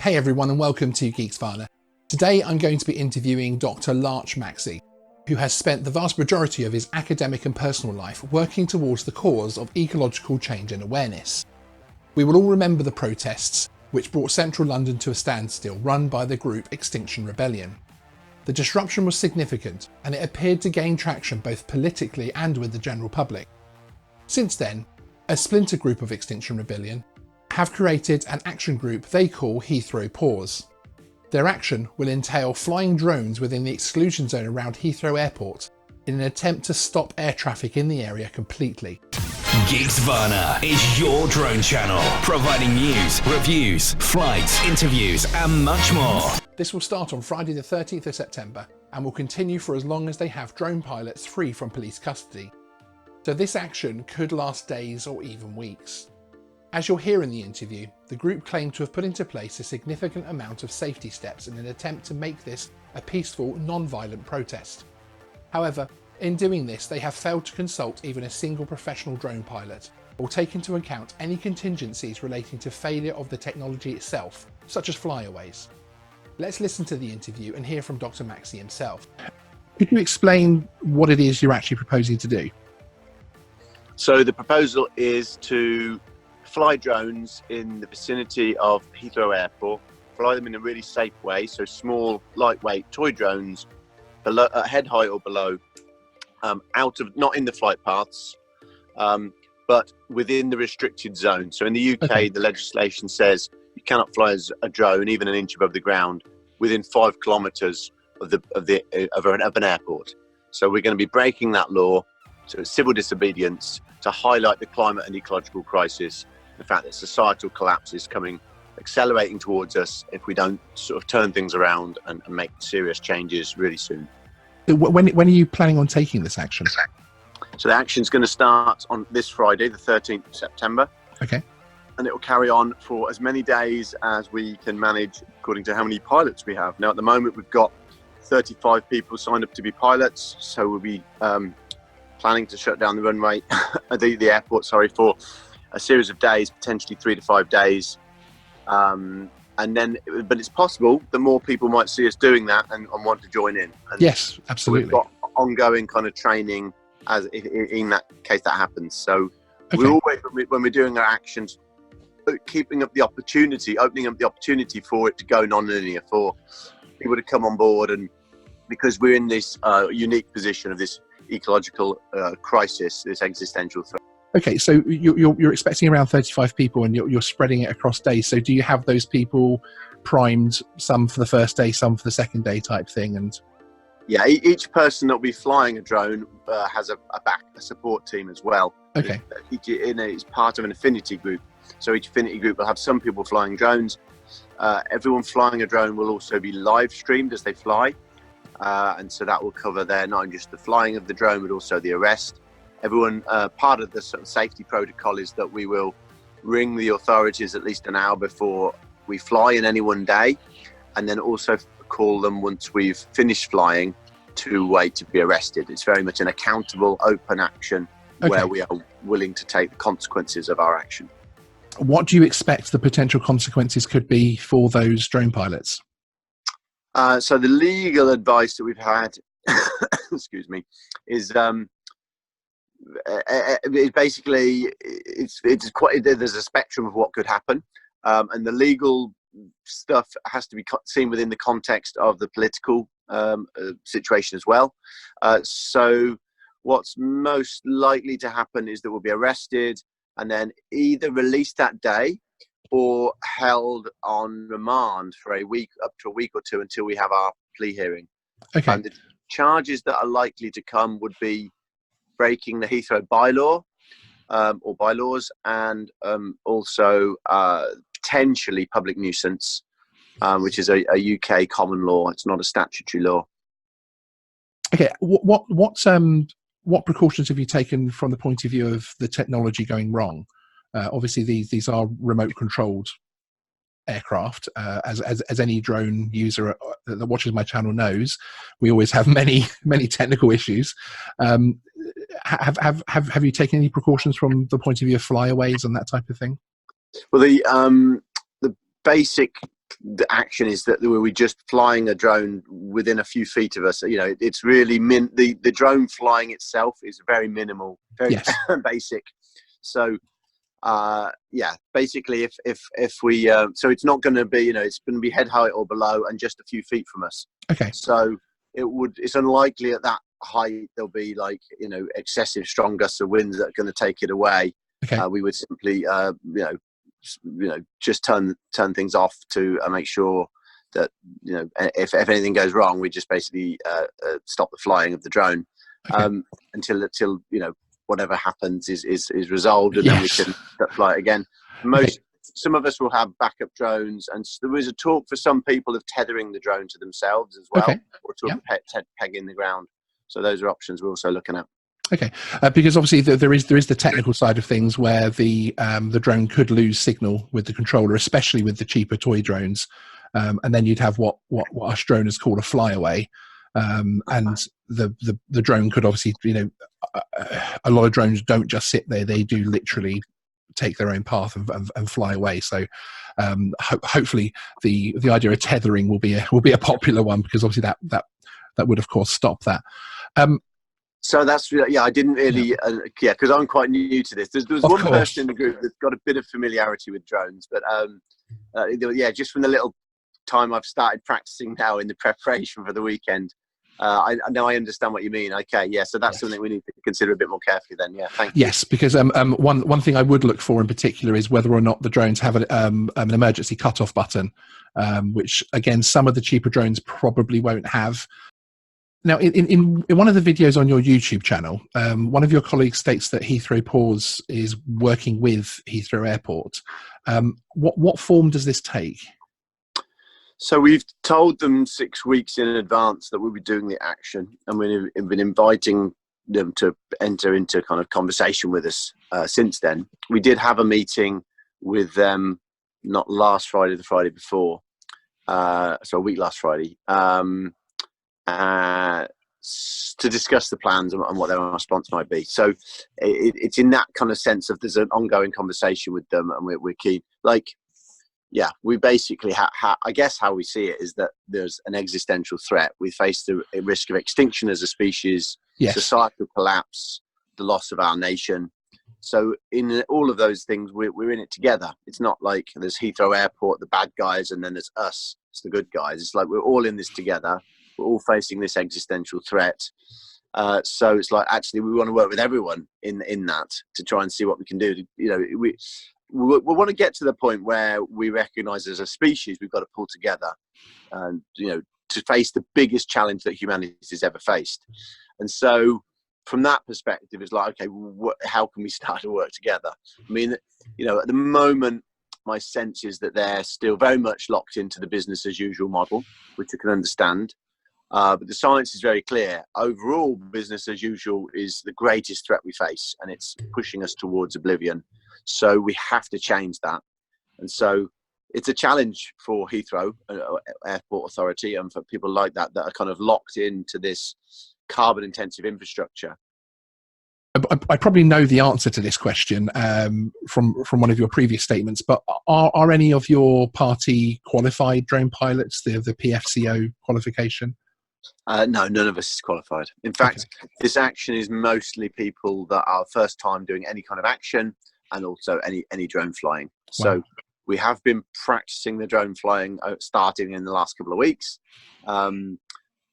Hey everyone and welcome to Geeksvana. Today I'm going to be interviewing Dr. Larch Maxey, who has spent the vast majority of his academic and personal life working towards the cause of ecological change and awareness. We will all remember the protests which brought central London to a standstill run by the group Extinction Rebellion. The disruption was significant and it appeared to gain traction both politically and with the general public. Since then, a splinter group of Extinction Rebellion have created an action group they call Heathrow Pause. Their action will entail flying drones within the exclusion zone around Heathrow Airport in an attempt to stop air traffic in the area completely. Geeksvana is your drone channel, providing news, reviews, flights, interviews and much more. This will start on Friday the 13th of September and will continue for as long as they have drone pilots free from police custody. So this action could last days or even weeks. As you'll hear in the interview, the group claimed to have put into place a significant amount of safety steps in an attempt to make this a peaceful, non-violent protest. However, in doing this, they have failed to consult even a single professional drone pilot or take into account any contingencies relating to failure of the technology itself, such as flyaways. Let's listen to the interview and hear from Dr. Maxey himself. Could you explain what it is you're actually proposing to do? So the proposal is to fly drones in the vicinity of Heathrow Airport, fly them in a really safe way, so small, lightweight toy drones below, head height or below, not in the flight paths, but within the restricted zone. So in the UK, Okay. The legislation says you cannot fly as a drone even an inch above the ground within 5 kilometres of an airport. So we're going to be breaking that law. So it's civil disobedience to highlight the climate and ecological crisis, the fact that societal collapse is accelerating towards us if we don't sort of turn things around and make serious changes really soon. When are you planning on taking this action? So the action's going to start on this Friday, the 13th of September. Okay. And it will carry on for as many days as we can manage according to how many pilots we have. Now, at the moment, we've got 35 people signed up to be pilots. So we'll be planning to shut down the runway, the airport, for a series of days, potentially 3 to 5 days. But it's possible that more people might see us doing that and want to join in. And yes, absolutely. We've got ongoing kind of training as in that case that happens. So Okay. we always, when we're doing our actions, opening up the opportunity for it to go non-linear, for people to come on board, and because we're in this unique position of this ecological crisis, this existential threat. Okay, so you're expecting around 35 people and you're spreading it across days. So do you have those people primed, some for the first day, some for the second day type thing? And yeah, each person that will be flying a drone has a support team as well. okay, It's part of an affinity group. So each affinity group will have some people flying drones. Everyone flying a drone will also be live streamed as they fly. And so that will cover not just the flying of the drone, but also the arrest. Everyone, part of the sort of safety protocol is that we will ring the authorities at least an hour before we fly in any one day, and then also call them once we've finished flying to wait to be arrested. It's very much an accountable, open action where we are willing to take the consequences of our action. what do you expect the potential consequences could be for those drone pilots? So the legal advice that we've had, excuse me, is basically it's quite, there's a spectrum of what could happen, and the legal stuff has to be seen within the context of the political situation as well. So what's most likely to happen is that we'll be arrested and then either released that day or held on remand for up to a week or two until we have our plea hearing. Okay. And the charges that are likely to come would be breaking the Heathrow bylaw or bylaws, and also potentially public nuisance, which is a UK common law. It's not a statutory law. Okay. What precautions have you taken from the point of view of the technology going wrong? Obviously, these are remote controlled aircraft. As any drone user that watches my channel knows, we always have many technical issues. Have you taken any precautions from the point of view of flyaways and that type of thing? Well, the basic the action is that we're just flying a drone within a few feet of us. You know, it's really the drone flying itself is very minimal, very basic. So yeah, basically if we so it's not going to be, you know, it's going to be head height or below and just a few feet from us. Okay. So it's unlikely at that height there'll be, like, you know, excessive strong gusts of winds that are going to take it away. Okay. We would simply you know, just turn things off to make sure that, you know, if anything goes wrong, we just basically stop the flying of the drone until you know, whatever happens is resolved, and then we can fly it again. Some of us will have backup drones, and there is a talk for some people of tethering the drone to themselves as well, or to a peg in the ground. So those are options we're also looking at. Okay, because obviously there is the technical side of things where the drone could lose signal with the controller, especially with the cheaper toy drones, and then you'd have what us droners call a flyaway, and the drone could obviously, you know, a lot of drones don't just sit there; they do literally take their own path and fly away. So hopefully the idea of tethering will be a popular one, because obviously that would of course stop that. So that's, I didn't really, because I'm quite new to this. There was one person in the group that's got a bit of familiarity with drones, but just from the little time I've started practicing now in the preparation for the weekend, I know I understand what you mean. Okay, so that's something we need to consider a bit more carefully then. Yeah, thank you. Yes, because one thing I would look for in particular is whether or not the drones have an emergency cutoff button, which again some of the cheaper drones probably won't have. Now, in one of the videos on your YouTube channel, one of your colleagues states that Heathrow Pause is working with Heathrow Airport. What form does this take? So we've told them 6 weeks in advance that we'll be doing the action, and we've been inviting them to enter into kind of conversation with us since then. We did have a meeting with them, not last Friday, the Friday before, so a week last Friday, to discuss the plans and what their response might be. So it's in that kind of sense of there's an ongoing conversation with them, and we're keen. Like, we basically I guess how we see it is that there's an existential threat. We face the risk of extinction as a species, societal collapse, the loss of our nation. So in all of those things, we're in it together. It's not like there's Heathrow Airport, the bad guys, and then there's us, it's the good guys. It's like we're all in this together. We're all facing this existential threat. So it's like, actually, we want to work with everyone in that to try and see what we can do. You know, we want to get to the point where we recognise as a species we've got to pull together, and, you know, to face the biggest challenge that humanity has ever faced. And so from that perspective, it's like, okay, how can we start to work together? I mean, you know, at the moment, my sense is that they're still very much locked into the business as usual model, which I can understand. But the science is very clear. Overall, business as usual is the greatest threat we face, and it's pushing us towards oblivion. So we have to change that. And so it's a challenge for Heathrow Airport Authority and for people like that are kind of locked into this carbon-intensive infrastructure. I probably know the answer to this question from one of your previous statements, but are any of your party qualified drone pilots, the PFCO qualification? No, none of us is qualified. In fact, this action is mostly people that are first time doing any kind of action, and also any drone flying. Wow. So we have been practicing the drone flying starting in the last couple of weeks.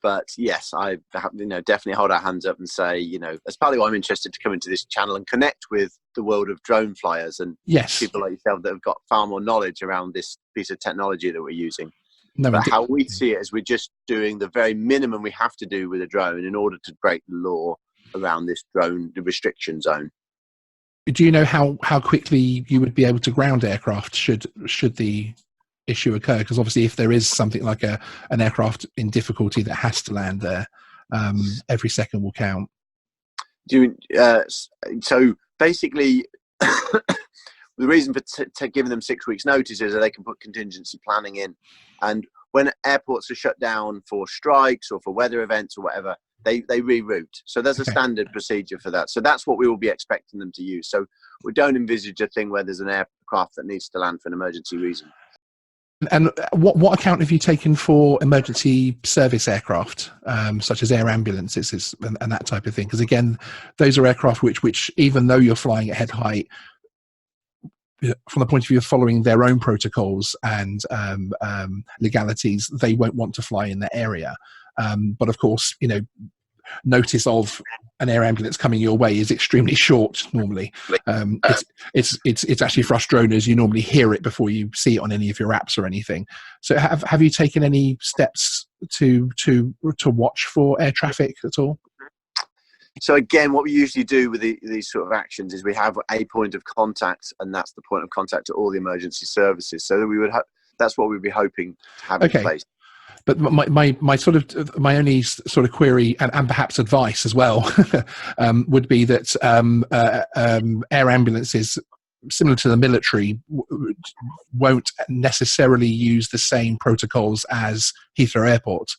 But yes, I definitely hold our hands up and say, you know, that's partly why I'm interested to come into this channel and connect with the world of drone flyers and people like yourself that have got far more knowledge around this piece of technology that we're using. No, but how we see it is we're just doing the very minimum we have to do with a drone in order to break the law around this drone, the restriction zone. Do you know how quickly you would be able to ground aircraft should the issue occur? Because obviously if there is something like an aircraft in difficulty that has to land there, every second will count. So basically the reason for giving them 6 weeks notice is that they can put contingency planning in, and when airports are shut down for strikes or for weather events or whatever, they reroute. So there's a standard procedure for that. So that's what we will be expecting them to use. So we don't envisage a thing where there's an aircraft that needs to land for an emergency reason. And what account have you taken for emergency service aircraft, such as air ambulances and that type of thing? Because again, those are aircraft which even though you're flying at head height, from the point of view of following their own protocols and legalities, they won't want to fly in that area. But of course, notice of an air ambulance coming your way is extremely short normally. It's actually for us droners, you normally hear it before you see it on any of your apps or anything. So have you taken any steps to watch for air traffic at all? So again, what we usually do with these sort of actions is we have a point of contact, and that's the point of contact to all the emergency services. So that we would that's what we'd be hoping to have in place. But my only sort of query and perhaps advice as well would be that air ambulances, similar to the military, won't necessarily use the same protocols as Heathrow Airport.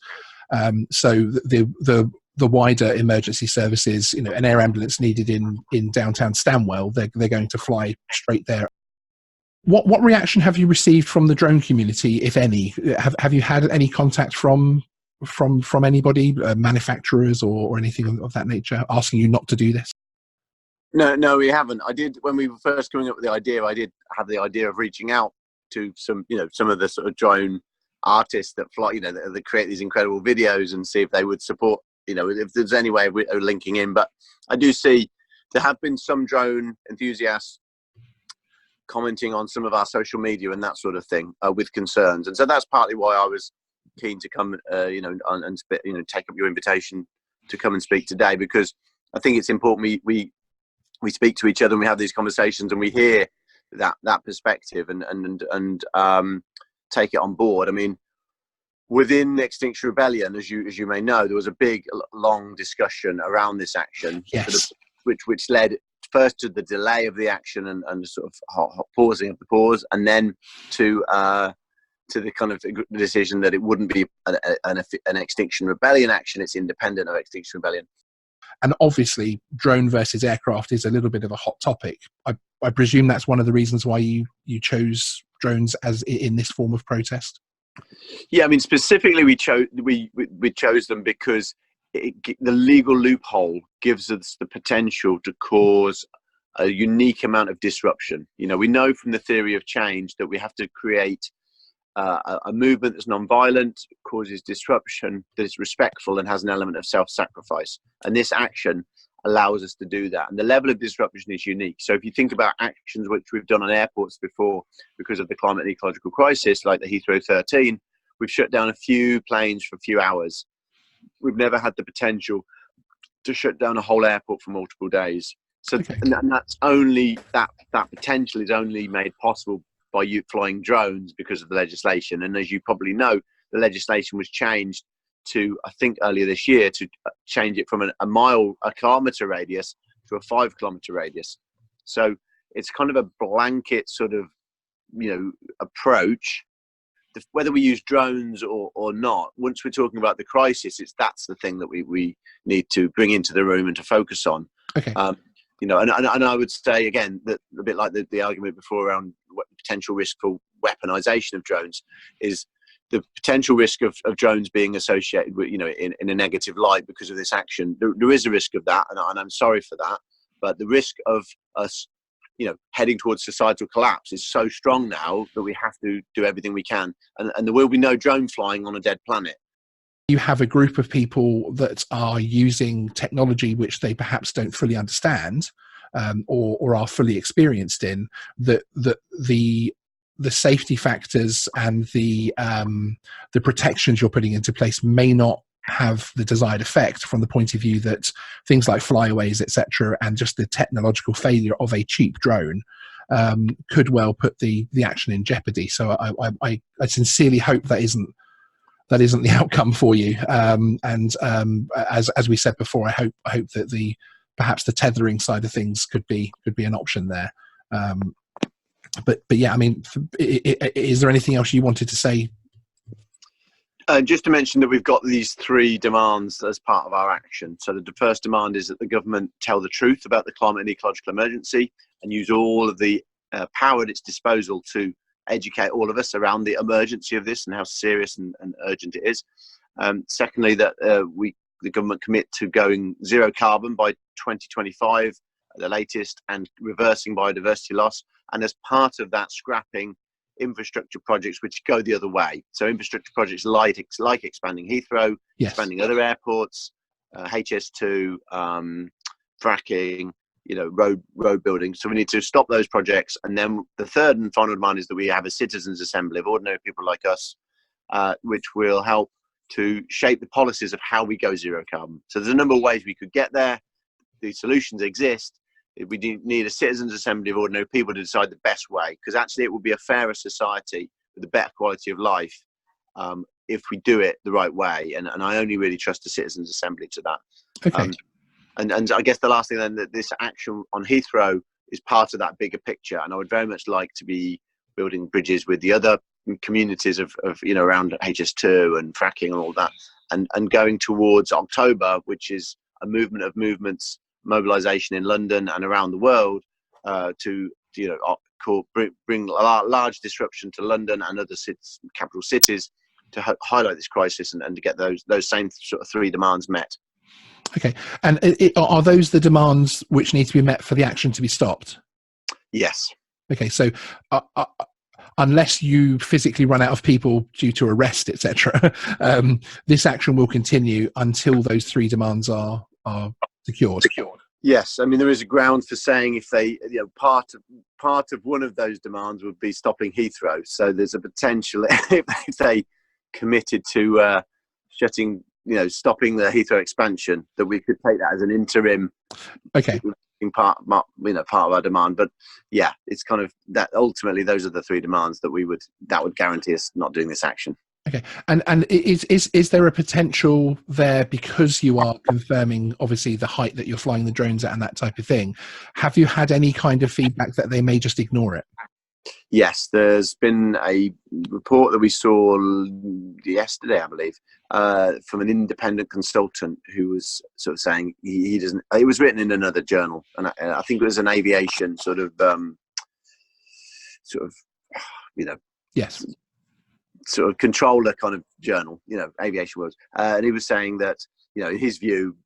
So the wider emergency services, an air ambulance needed in downtown Stanwell, they're going to fly straight there. What reaction have you received from the drone community, if any? Have you had any contact from anybody, manufacturers or anything of that nature, asking you not to do this? No, we haven't. I did, when we were first coming up with the idea, I did have the idea of reaching out to some of the sort of drone artists that fly, that create these incredible videos, and see if they would support, if there's any way of linking in. But I do see there have been some drone enthusiasts commenting on some of our social media and that sort of thing with concerns, and so that's partly why I was keen to come, and take up your invitation to come and speak today, because I think it's important we speak to each other and we have these conversations and we hear that perspective and take it on board. I mean, within Extinction Rebellion, as you may know, there was a big, long discussion around this action, yes, which led first to the delay of the action and sort of hot pausing of the pause, and then to the kind of decision that it wouldn't be an Extinction Rebellion action; it's independent of Extinction Rebellion. And obviously, drone versus aircraft is a little bit of a hot topic. I presume that's one of the reasons why you chose drones as in this form of protest. Yeah, I mean, specifically we chose them because the legal loophole gives us the potential to cause a unique amount of disruption. We know from the theory of change that we have to create a movement that's non-violent, causes disruption, that is respectful and has an element of self-sacrifice. And this action allows us to do that. And the level of disruption is unique. So if you think about actions which we've done on airports before because of the climate and ecological crisis, like the Heathrow 13, we've shut down a few planes for a few hours. We've never had the potential to shut down a whole airport for multiple days. So, okay. and that's only that potential is only made possible by you flying drones because of the legislation. And as you probably know, the legislation was changed to, I think earlier this year, to change it from a kilometre radius to a 5 kilometre radius. So it's kind of a blanket sort of, approach. Whether we use drones or not, once we're talking about the crisis, that's the thing that we need to bring into the room and to focus on. Okay. And I would say again that a bit like the argument before around potential risk for weaponization of drones is the potential risk of drones being associated with, in a negative light because of this action. There is a risk of that, and I'm sorry for that. But the risk of us, heading towards societal collapse is so strong now that we have to do everything we can. And there will be no drone flying on a dead planet. You have a group of people that are using technology which they perhaps don't fully understand or are fully experienced in, that the safety factors and the protections you're putting into place may not have the desired effect, from the point of view that things like flyaways, etc., and just the technological failure of a cheap drone could well put the action in jeopardy. So I sincerely hope that isn't the outcome for you. As we said before, I hope that perhaps the tethering side of things could be an option there. But yeah, I mean, is there anything else you wanted to say? Just to mention that we've got these 3 demands as part of our action. So the first demand is that the government tell the truth about the climate and ecological emergency and use all of the power at its disposal to educate all of us around the emergency of this and how serious and urgent it is. Secondly, that the government commit to going zero carbon by 2025 at the latest, and reversing biodiversity loss. And as part of that, scrapping infrastructure projects which go the other way. So infrastructure projects like expanding Heathrow, Yes. expanding other airports, HS2, fracking, road building. So we need to stop those projects. And then the third and final demand is that we have a citizens' assembly of ordinary people like us, which will help to shape the policies of how we go zero carbon. So there's a number of ways we could get there. The solutions exist. We need a citizens' assembly of ordinary people to decide the best way, because actually it will be a fairer society with a better quality of life if we do it the right way. And I only really trust the citizens' assembly to that. Okay. And I guess the last thing then, that this action on Heathrow is part of that bigger picture. And I would very much like to be building bridges with the other communities of around HS2 and fracking and all that, and going towards October, which is a movement of movements, mobilization in London and around the world to bring a large disruption to London and other capital cities to highlight this crisis and to get those same sort of three demands met. Okay. And are those the demands which need to be met for the action to be stopped? Yes. Okay. So unless you physically run out of people due to arrest, etc., this action will continue until those three demands are secured. Yes, I mean there is a ground for saying if they, part of one of those demands would be stopping Heathrow. So there's a potential if they committed to stopping the Heathrow expansion, that we could take that as an interim. Okay. Part of our demand. But yeah, it's kind of that ultimately those are the three demands that would guarantee us not doing this action. Okay. And is there a potential there, because you are confirming obviously the height that you're flying the drones at and that type of thing? Have you had any kind of feedback that they may just ignore it? Yes, there's been a report that we saw yesterday, I believe, from an independent consultant who was sort of saying he doesn't. It was written in another journal, and I think it was an aviation Yes, sort of controller kind of journal, aviation words. And he was saying that, in his view,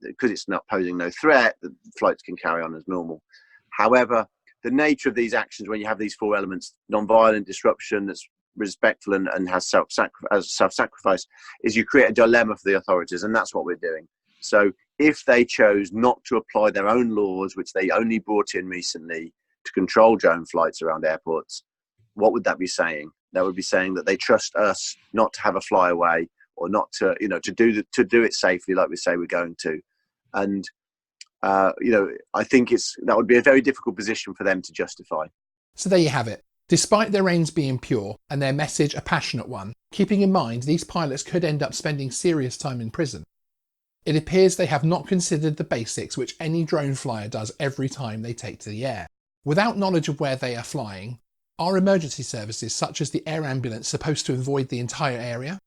because it's not posing no threat, the flights can carry on as normal. However, the nature of these actions, when you have these four elements, non-violent disruption that's respectful and has self-sacrifice, is you create a dilemma for the authorities, and that's what we're doing. So if they chose not to apply their own laws, which they only brought in recently to control drone flights around airports, what would that be saying? That would be saying that they trust us not to have a flyaway, or not to, to do it safely, like we say we're going to. And I think that would be a very difficult position for them to justify. So there you have it. Despite their aims being pure and their message a passionate one, keeping in mind these pilots could end up spending serious time in prison, it appears they have not considered the basics which any drone flyer does every time they take to the air. Without knowledge of where they are flying, are emergency services such as the air ambulance supposed to avoid the entire area?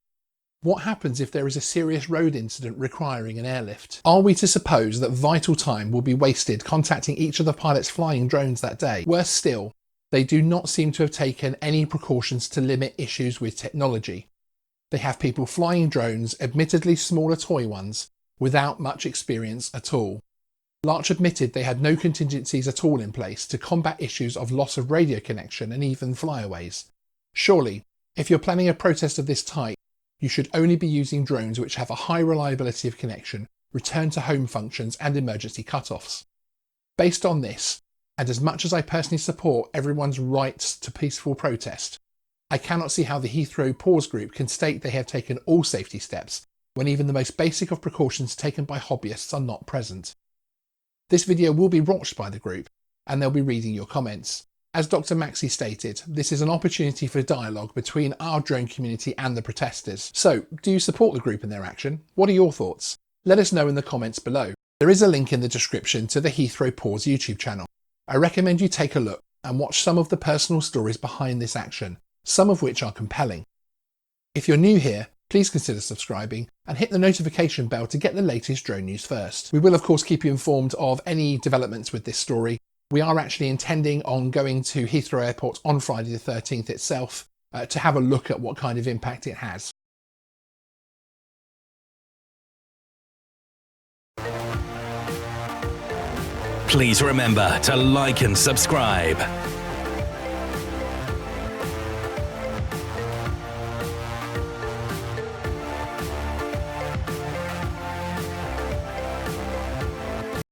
What happens if there is a serious road incident requiring an airlift? Are we to suppose that vital time will be wasted contacting each of the pilots flying drones that day? Worse still, they do not seem to have taken any precautions to limit issues with technology. They have people flying drones, admittedly smaller toy ones, without much experience at all. Larch admitted they had no contingencies at all in place to combat issues of loss of radio connection and even flyaways. Surely, if you're planning a protest of this type, you should only be using drones which have a high reliability of connection, return to home functions and emergency cutoffs. Based on this, and as much as I personally support everyone's rights to peaceful protest, I cannot see how the Heathrow Pause group can state they have taken all safety steps when even the most basic of precautions taken by hobbyists are not present. This video will be watched by the group, and they'll be reading your comments. As Dr. Maxey stated, this is an opportunity for dialogue between our drone community and the protesters. So, do you support the group in their action? What are your thoughts? Let us know in the comments below. There is a link in the description to the Heathrow Pause YouTube channel. I recommend you take a look and watch some of the personal stories behind this action, some of which are compelling. If you're new here, please consider subscribing and hit the notification bell to get the latest drone news first. We will of course keep you informed of any developments with this story. We are actually intending on going to Heathrow Airport on Friday the 13th itself to have a look at what kind of impact it has. Please remember to like and subscribe.